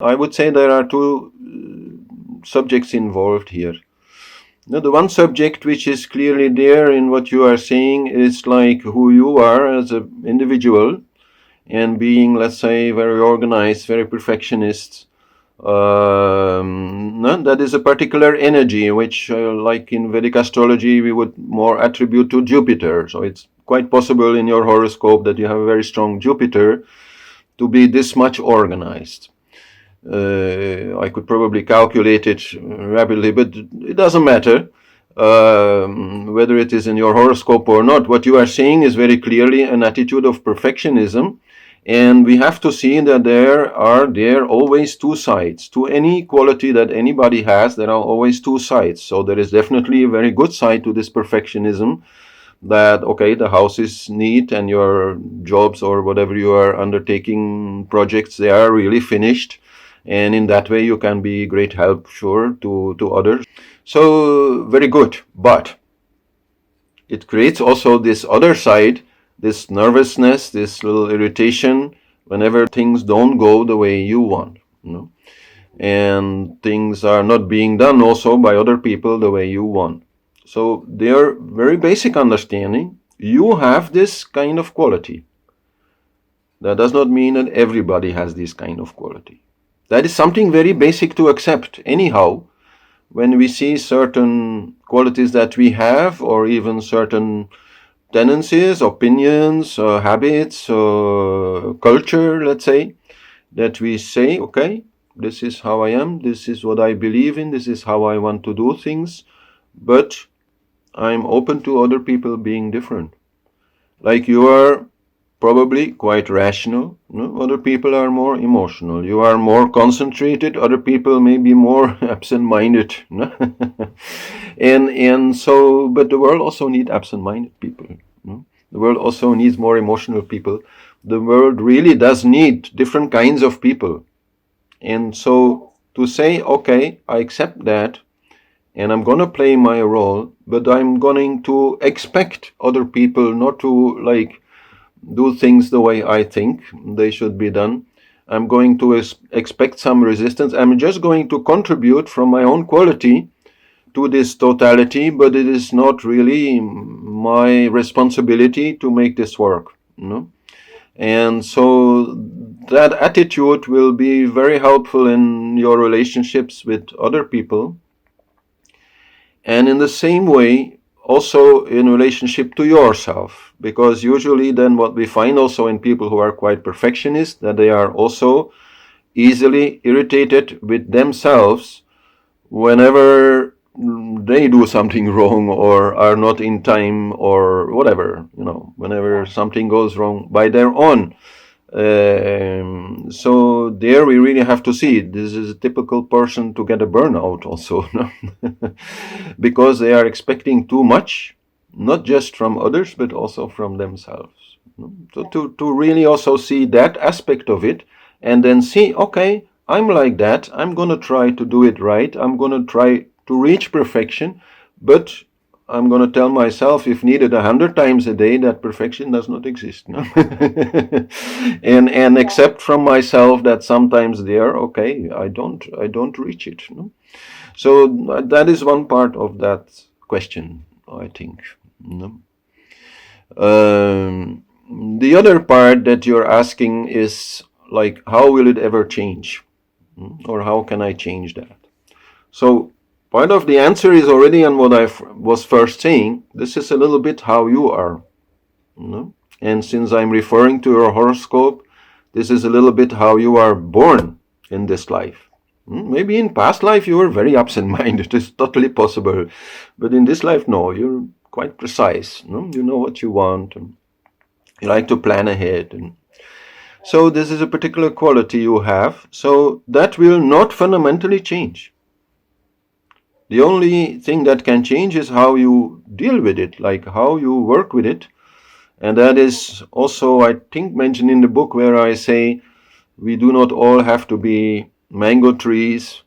I would say there are two subjects involved here. Now, the one subject which is clearly there in what you are saying is like who you are as an individual, and being, let's say, very organized, very perfectionist. No, that is a particular energy which, like in Vedic astrology, we would more attribute to Jupiter. So it's quite possible in your horoscope that you have a very strong Jupiter to be this much organized. I could probably calculate it rapidly, but it doesn't matter whether it is in your horoscope or not. What you are saying is very clearly an attitude of perfectionism, and we have to see that there are always two sides. To any quality that anybody has, there are always two sides. So there is definitely a very good side to this perfectionism, that okay, the house is neat and your jobs or whatever you are undertaking, projects, they are really finished, and in that way you can be great help, sure, to others. So very good, but it creates also this other side, this nervousness, this little irritation whenever things don't go the way you want, you know, and things are not being done also by other people the way you want. So their very basic understanding, you have this kind of quality. That does not mean that everybody has this kind of quality. That is something very basic to accept. Anyhow, when we see certain qualities that we have, or even certain tendencies, opinions, habits, culture, let's say, that we say, okay, this is how I am, this is what I believe in, this is how I want to do things, but I'm open to other people being different. Like you are probably quite rational, no? Other people are more emotional. You are more concentrated, other people may be more absent-minded. No? and so, but the world also needs absent-minded people. No? The world also needs more emotional people. The world really does need different kinds of people. And so to say, okay, I accept that, and I'm going to play my role, but I'm going to expect other people not to like do things the way I think they should be done. I'm going to expect some resistance. I'm just going to contribute from my own quality to this totality, but it is not really my responsibility to make this work. You know? And so that attitude will be very helpful in your relationships with other people. And in the same way, also in relationship to yourself, because usually then what we find also in people who are quite perfectionist, that they are also easily irritated with themselves whenever they do something wrong or are not in time or whatever, you know, whenever something goes wrong by their own. So there we really have to see, this is a typical person to get a burnout also, no? Because they are expecting too much, not just from others, but also from themselves. No? So to really also see that aspect of it, and then see, okay, I'm like that, I'm going to try to do it right, I'm going to try to reach perfection, but I'm going to tell myself, if needed 100 times a day, that perfection does not exist. No? and accept from myself that sometimes there, okay, I don't reach it. No? So that is one part of that question, I think. No? The other part that you're asking is like, how will it ever change? Or how can I change that? So part of the answer is already on what I was first saying. This is a little bit how you are. You know? And since I'm referring to your horoscope, this is a little bit how you are born in this life. Maybe in past life you were very absent-minded. It's totally possible. But in this life, no, you're quite precise. No? You know what you want. And you like to plan ahead. And so this is a particular quality you have. So that will not fundamentally change. The only thing that can change is how you deal with it, like how you work with it. And that is also, I think, mentioned in the book, where I say we do not all have to be mango trees.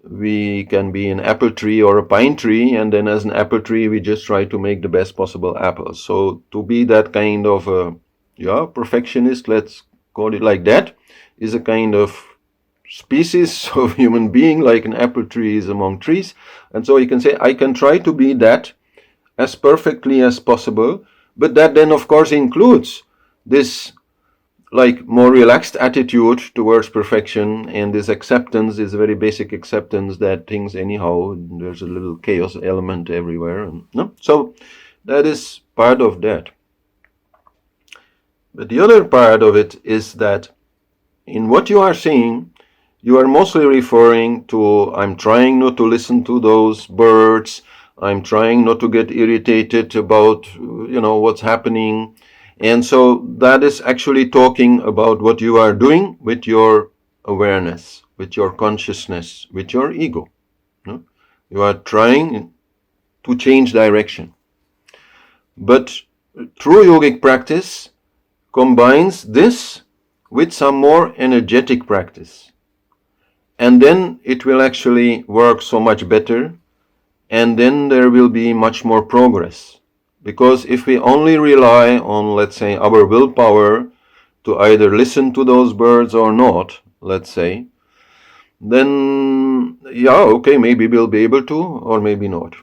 We can be an apple tree or a pine tree, and then as an apple tree we just try to make the best possible apples. So to be that kind of a perfectionist, let's call it like that, is a kind of species of human being, like an apple tree is among trees. And so you can say, I can try to be that as perfectly as possible, but that then of course includes this like more relaxed attitude towards perfection, and this acceptance, this very basic acceptance that things anyhow, there's a little chaos element everywhere. And, no? So that is part of that. But the other part of it is that in what you are saying, you are mostly referring to, I'm trying not to listen to those birds, I'm trying not to get irritated about, what's happening. And so that is actually talking about what you are doing with your awareness, with your consciousness, with your ego. You are trying to change direction. But true yogic practice combines this with some more energetic practice. And then it will actually work so much better, and then there will be much more progress. Because if we only rely on, let's say, our willpower to either listen to those birds or not, let's say, then, okay, maybe we'll be able to, or maybe not.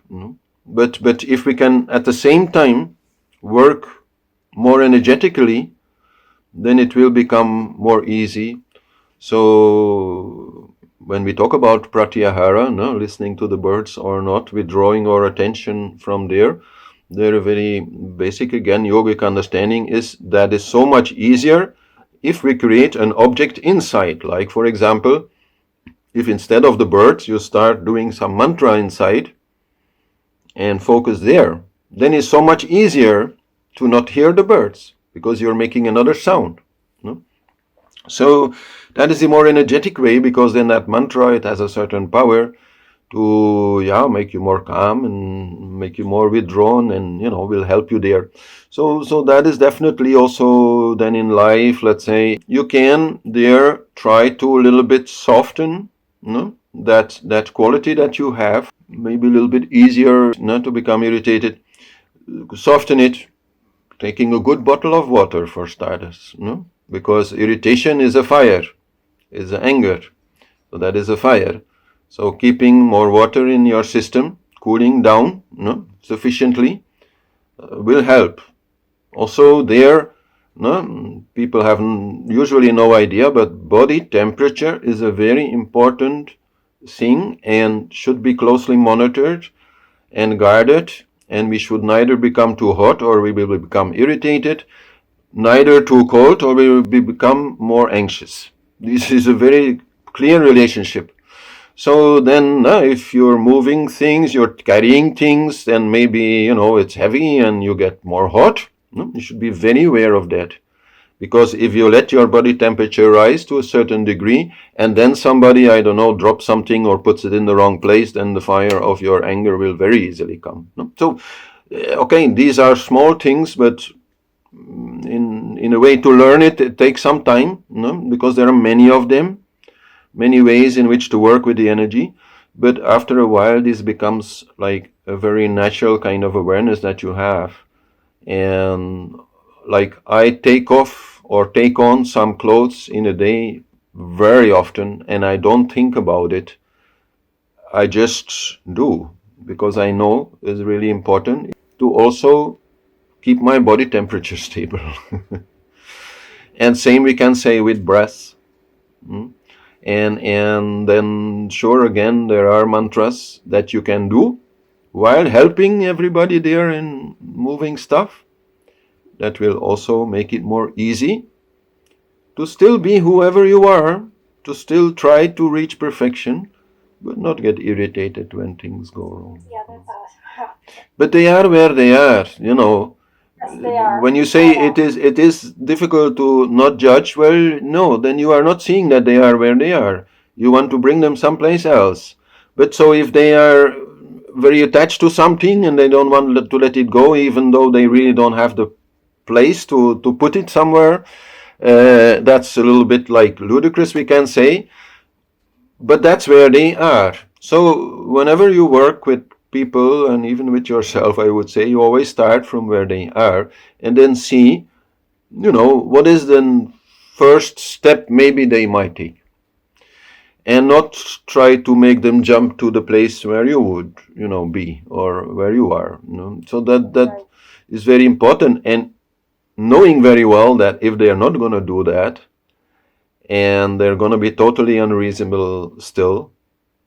But if we can, at the same time, work more energetically, then it will become more easy. So when we talk about pratyahara, listening to the birds or not, withdrawing our attention from there, their very basic, again, yogic understanding is that is so much easier if we create an object inside. Like, for example, if instead of the birds you start doing some mantra inside and focus there, then it's so much easier to not hear the birds because you're making another sound. So that is the more energetic way, because then that mantra, it has a certain power to make you more calm and make you more withdrawn, and will help you there. So that is definitely also then in life, let's say, you can there try to a little bit soften that quality that you have, maybe a little bit easier not to become irritated. Soften it, taking a good bottle of water for starters, because irritation is a fire, is an anger, so that is a fire. So keeping more water in your system, cooling down sufficiently, will help. Also there, people have usually no idea, but body temperature is a very important thing and should be closely monitored and guarded, and we should neither become too hot or we will become irritated, neither too cold or we will become more anxious. This is a very clear relationship. So then if you're moving things, you're carrying things, then maybe, it's heavy and you get more hot. You should be very aware of that. Because if you let your body temperature rise to a certain degree, and then somebody, I don't know, drops something or puts it in the wrong place, then the fire of your anger will very easily come. So, okay, these are small things, but in a way to learn it, it takes some time, because there are many of them, many ways in which to work with the energy. But after a while, this becomes like a very natural kind of awareness that you have. And like I take off or take on some clothes in a day very often, and I don't think about it. I just do, because I know it's really important to also keep my body temperature stable. And same we can say with breath. And then sure, again, there are mantras that you can do while helping everybody there in moving stuff. That will also make it more easy to still be whoever you are, to still try to reach perfection, but not get irritated when things go wrong. Yeah, that's awesome. But they are where they are, Yes, they are. When you say it is difficult to not judge, well, no, then you are not seeing that they are where they are. You want to bring them someplace else. But so if they are very attached to something and they don't want to let it go, even though they really don't have the place to put it somewhere, that's a little bit like ludicrous, we can say. But that's where they are. So whenever you work with people, and even with yourself, I would say, you always start from where they are and then see, what is the first step maybe they might take. and not try to make them jump to the place where you would, be, or where you are. So that is very important, and knowing very well that if they are not going to do that, and they're going to be totally unreasonable still,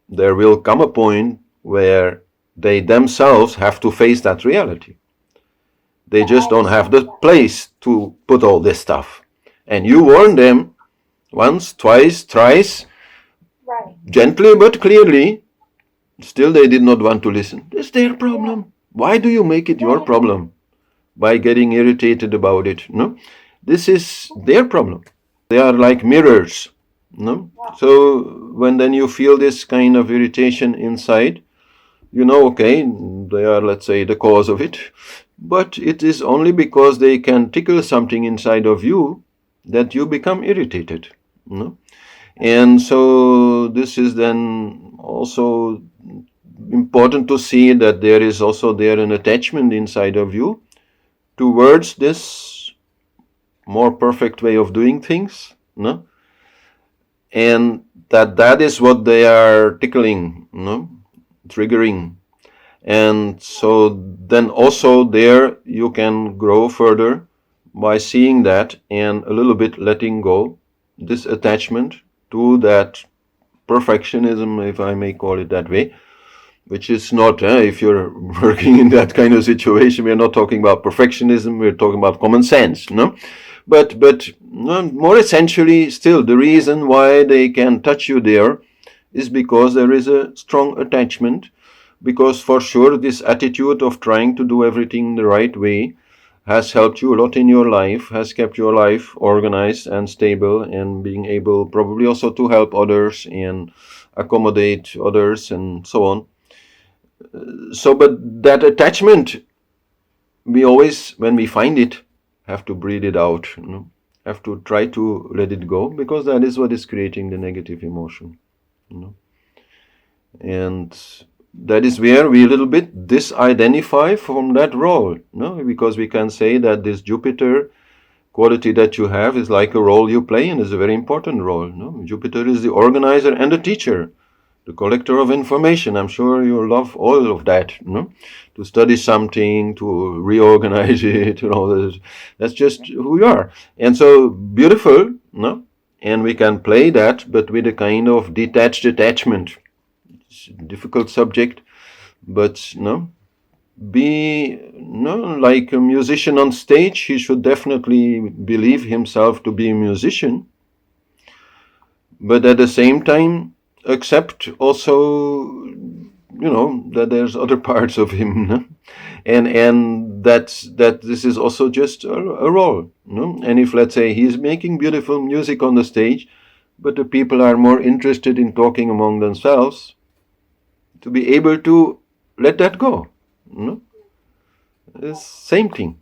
there will come a point where they themselves have to face that reality. They just don't have the place to put all this stuff. And you warn them once, twice, thrice, Right. gently but clearly. Still, they did not want to listen. It's their problem. Why do you make it your problem by getting irritated about it? No, this is their problem. They are like mirrors. No, so when then you feel this kind of irritation inside, okay, they are, let's say, the cause of it, but it is only because they can tickle something inside of you that you become irritated. No? And so this is then also important to see that there is also there an attachment inside of you towards this more perfect way of doing things, no? And that is what they are tickling, no? Triggering. And so then also there you can grow further by seeing that and a little bit letting go this attachment to that perfectionism, if I may call it that way, which is not, if you're working in that kind of situation, we're not talking about perfectionism, we're talking about common sense, no? But no, more essentially, still, the reason why they can touch you there is because there is a strong attachment, because for sure this attitude of trying to do everything the right way has helped you a lot in your life, has kept your life organized and stable, and being able probably also to help others and accommodate others and so on. So, but that attachment, we always, when we find it, have to breathe it out, have to try to let it go, because that is what is creating the negative emotion, and that is where we a little bit disidentify from that role, because we can say that this Jupiter quality that you have is like a role you play, and is a very important role. Jupiter is the organizer and the teacher, the collector of information. I'm sure you love all of that, to study something, to reorganize it, that's just who you are. And so beautiful, and we can play that, but with a kind of detached attachment. It's a difficult subject, but be like a musician on stage. He should definitely believe himself to be a musician, but at the same time accept also that there's other parts of him, and that this is also just a role, and if, let's say, he's making beautiful music on the stage, but the people are more interested in talking among themselves, to be able to let that go, it's same thing.